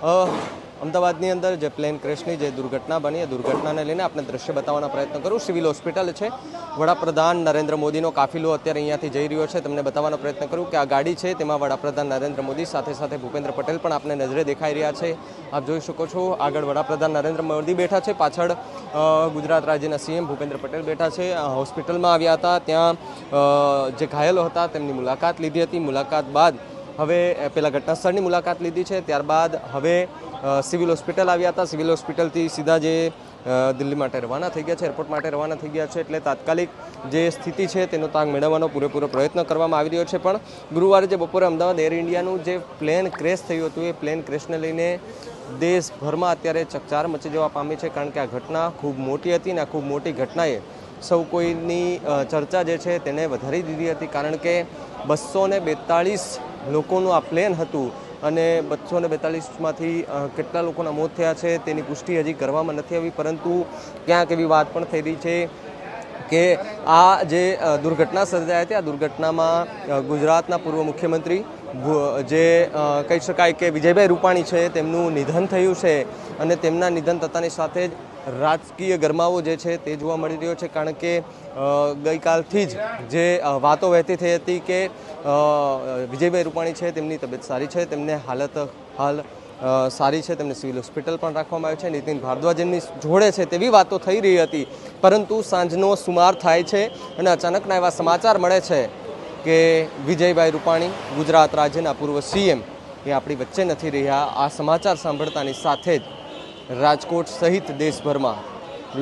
અમદાવાદની અંદર જે પ્લેન ક્રેશની જે દુર્ઘટના બની એ દુર્ઘટનાને લઈને આપણે દ્રશ્ય બતાવવાનો પ્રયત્ન કરું. સિવિલ હોસ્પિટલ છે. વડાપ્રધાન નરેન્દ્ર મોદીનો કાફિલો અત્યારે અહીંયાથી જઈ રહ્યો છે. તમને બતાવવાનો પ્રયત્ન કરું કે આ ગાડી છે તેમાં વડાપ્રધાન નરેન્દ્ર મોદી સાથે સાથે ભૂપેન્દ્ર પટેલ પણ આપને નજરે દેખાઈ રહ્યા છે. આપ જોઈ શકો છો આગળ વડાપ્રધાન નરેન્દ્ર મોદી બેઠા છે, પાછળ ગુજરાત રાજ્યના સીએમ ભૂપેન્દ્ર પટેલ બેઠા છે. હોસ્પિટલમાં આવ્યા હતા, ત્યાં જે ઘાયલો હતા તેમની મુલાકાત લીધી હતી. મુલાકાત બાદ હવે પેલા ઘટના સ્થળની મુલાકાત લીધી છે, ત્યારબાદ હવે સિવિલ હોસ્પિટલ આવ્યા હતા. સિવિલ હોસ્પિટલથી સીધા જે દિલ્હી માટે રવાના થઈ ગયા છે, એરપોર્ટ માટે રવાના થઈ ગયા છે. એટલે તાત્કાલિક જે સ્થિતિ છે તેનો તાગ મેળવવાનો પૂરેપૂરો પ્રયત્ન કરવામાં આવી રહ્યો છે. પણ ગુરુવારે જે બપોરે અમદાવાદ એર ઇન્ડિયાનું જે પ્લેન ક્રેશ થયું હતું એ પ્લેન ક્રેશને લઈને દેશભરમાં અત્યારે ચકચાર મચી જવા પામી છે, કારણ કે આ ઘટના ખૂબ મોટી હતી અને આ ખૂબ મોટી ઘટનાએ સૌ કોઈની ચર્ચા જે છે તેને વધારી દીધી હતી. કારણ કે 242 લોકોનું આ પ્લેન હતું અને 242માંથી કેટલા લોકોના મોત થયા છે તેની પુષ્ટિ હજી કરવામાં નથી આવી. પરંતુ ક્યાંક એવી વાત પણ થઈ રહી છે કે આ જે દુર્ઘટના સર્જાઈ હતી આ દુર્ઘટનામાં ગુજરાતના પૂર્વ મુખ્યમંત્રી જે કહી શકાય કે વિજયભાઈ રૂપાણી છે તેમનું નિધન થયું છે અને તેમના નિધન થતાની સાથે જ રાજકીય ગરમાવો જે છે તે જોવા મળી રહ્યો છે. કારણ કે ગઈકાલથી જ જે વાતો વહેતી થઈ હતી કે વિજયભાઈ રૂપાણી છે તેમની તબિયત સારી છે, તેમને હાલ સારી છે, તેમને સિવિલ હોસ્પિટલ પણ રાખવામાં આવી છે. નીતિન ભારદ્વાજની જોડે છે તેવી વાતો થઈ રહી હતી. પરંતુ સાંજનો સુમાર થાય છે અને અચાનકના એવા સમાચાર મળે છે કે વિજયભાઈ રૂપાણી ગુજરાત રાજ્યના પૂર્વ સીએમ એ આપણી વચ્ચે નથી રહ્યા. આ સમાચાર સાંભળતાની સાથે જ રાજકોટ સહિત દેશભરમાં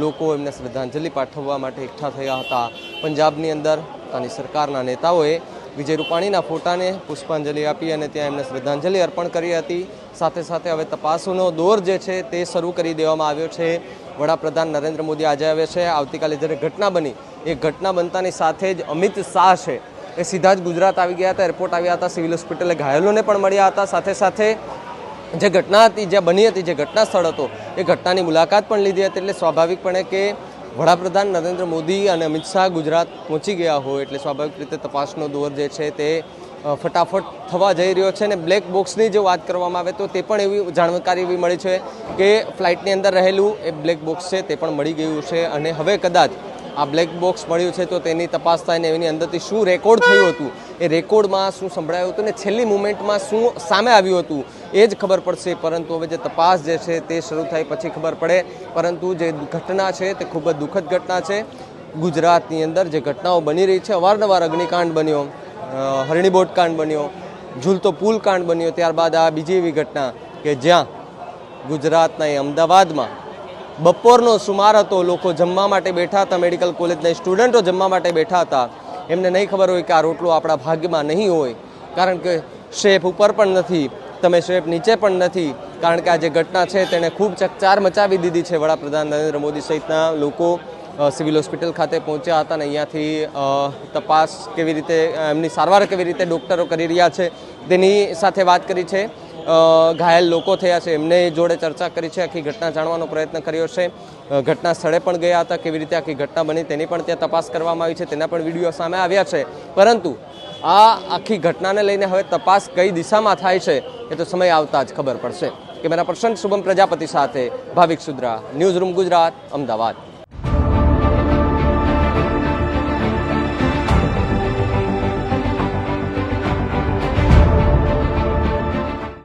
લોકો એમને શ્રદ્ધાંજલિ પાઠવવા માટે એકઠા થયા હતા. પંજાબની અંદર પોતાની સરકારના નેતાઓએ વિજય રૂપાણીના ફોટાને પુષ્પાંજલિ આપી અને ત્યાં એમને શ્રદ્ધાંજલિ અર્પણ કરી હતી. સાથે સાથે હવે તપાસનો દોર જે છે તે શરૂ કરી દેવામાં આવ્યો છે. વડાપ્રધાન નરેન્દ્ર મોદી આજે આવે છે. આવતીકાલે જ્યારે ઘટના બની એ ઘટના બનતાની સાથે જ અમિત શાહ છે એ સીધા જ ગુજરાત આવી ગયા હતા, એરપોર્ટ આવ્યા હતા, સિવિલ હોસ્પિટલે ઘાયલોને પણ મળ્યા હતા. સાથે સાથે જે ઘટના હતી, જે બની હતી, જે ઘટના સ્થળ હતો એ ઘટનાની મુલાકાત પણ લીધી હતી. એટલે સ્વાભાવિકપણે કે વડાપ્રધાન નરેન્દ્ર મોદી અને અમિત શાહ ગુજરાત પહોંચી ગયા હોય એટલે સ્વાભાવિક રીતે તપાસનો દોર જે છે તે ફટાફટ થવા જઈ રહ્યો છે. અને બ્લેક બોક્સની જો વાત કરવામાં આવે તો તે પણ એવી જાણકારી એવી મળી છે કે ફ્લાઇટની અંદર રહેલું એ બ્લેક બોક્સ છે તે પણ મળી ગયું છે. અને હવે કદાચ આ બ્લેક બોક્સ મળ્યું છે તો તેની તપાસ થાય ને એની અંદરથી શું રેકોર્ડ થયું હતું, એ રેકોર્ડમાં શું સંભળાયું હતું ને છેલ્લી મુમેન્ટમાં શું સામે આવ્યું હતું એ જ ખબર પડશે. પરંતુ હવે જે તપાસ જે છે તે શરૂ થાય પછી ખબર પડે. પરંતુ જે ઘટના છે તે ખૂબ જ દુઃખદ ઘટના છે. ગુજરાતની અંદર જે ઘટનાઓ બની રહી છે, અવારનવાર અગ્નિકાંડ બન્યો, હરણીબોટ કાંડ બન્યો, ઝૂલતો પુલ કાંડ બન્યો, ત્યારબાદ આ બીજી એવી ઘટના કે જ્યાં ગુજરાતના એ અમદાવાદમાં બપોરનો સુમાર હતો, લોકો જમવા માટે બેઠા હતા, મેડિકલ કોલેજના સ્ટુડન્ટો જમવા માટે બેઠા હતા. એમને નહીં ખબર હોય કે આ રોટલો આપણા ભાગ્યમાં નહીં હોય, કારણ કે શેફ ઉપર પણ નથી, તમે શેફ નીચે પણ નથી. કારણ કે આ જે ઘટના છે તેણે ખૂબ ચકચાર મચાવી દીધી છે. વડાપ્રધાન નરેન્દ્ર મોદી સહિતના લોકો સિવિલ હોસ્પિટલ ખાતે પહોંચ્યા હતા અને અહીંયાથી તપાસ કેવી રીતે, એમની સારવાર કેવી રીતે ડૉક્ટરો કરી રહ્યા છે તેની સાથે વાત કરી છે. ઘાયલ લોકો થયા છે એમને જોડે ચર્ચા કરી છે, આખી ઘટના જાણવાનો પ્રયત્ન કર્યો છે. ઘટના સ્થળે પણ ગયા હતા, કેવી રીતે આખી ઘટના બની તેની પણ ત્યાં તપાસ કરવામાં આવી છે, તેના પણ વિડીયો સામે આવ્યા છે. પરંતુ આ આખી ઘટનાને લઈને હવે તપાસ કઈ દિશામાં થાય છે એ તો સમય આવતા જ ખબર પડશે. કેમેરા પર્સન શુભમ પ્રજાપતિ સાથે ભાવિક સુદ્રા, ન્યૂઝ રૂમ ગુજરાત, અમદાવાદ.